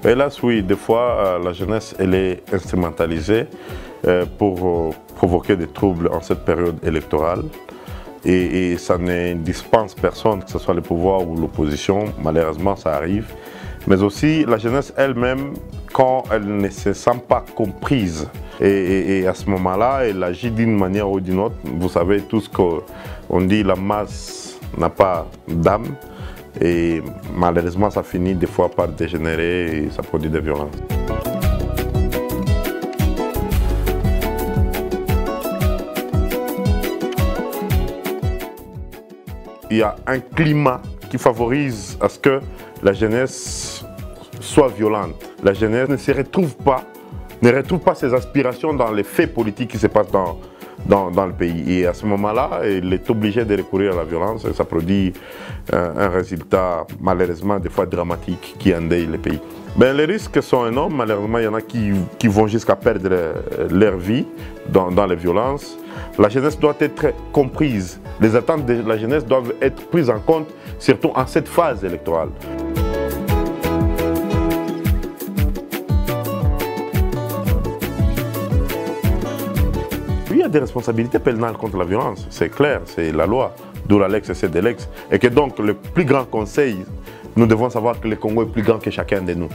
Hélas, oui, des fois, la jeunesse, elle est instrumentalisée pour provoquer des troubles en cette période électorale. Et ça ne dispense personne, que ce soit le pouvoir ou l'opposition, malheureusement, ça arrive. Mais aussi, la jeunesse elle-même, quand elle ne se sent pas comprise, et à ce moment-là, elle agit d'une manière ou d'une autre. Vous savez, tout ce qu'on dit, la masse n'a pas d'âme. Et malheureusement, ça finit des fois par dégénérer et ça produit des violences. Il y a un climat qui favorise à ce que la jeunesse soit violente. La jeunesse ne retrouve pas ses aspirations dans les faits politiques qui se passent dans le pays. Et à ce moment-là, il est obligé de recourir à la violence et ça produit un résultat malheureusement des fois dramatique qui endeuille le pays. Ben, les risques sont énormes. Malheureusement, il y en a qui vont jusqu'à perdre leur vie dans les violences. La jeunesse doit être comprise. Les attentes de la jeunesse doivent être prises en compte, surtout en cette phase électorale. Il y a des responsabilités pénales contre la violence, c'est clair, c'est la loi, d'où la lex et c'est de l'ex. Et que donc le plus grand conseil, nous devons savoir que le Congo est plus grand que chacun de nous.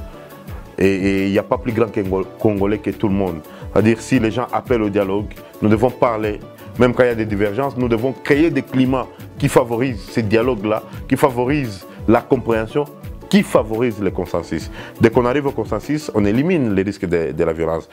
Et il n'y a pas plus grand que Congolais que tout le monde. C'est-à-dire si les gens appellent au dialogue, nous devons parler, même quand il y a des divergences, nous devons créer des climats qui favorisent ces dialogues-là, qui favorisent la compréhension, qui favorisent le consensus. Dès qu'on arrive au consensus, on élimine les risques de la violence.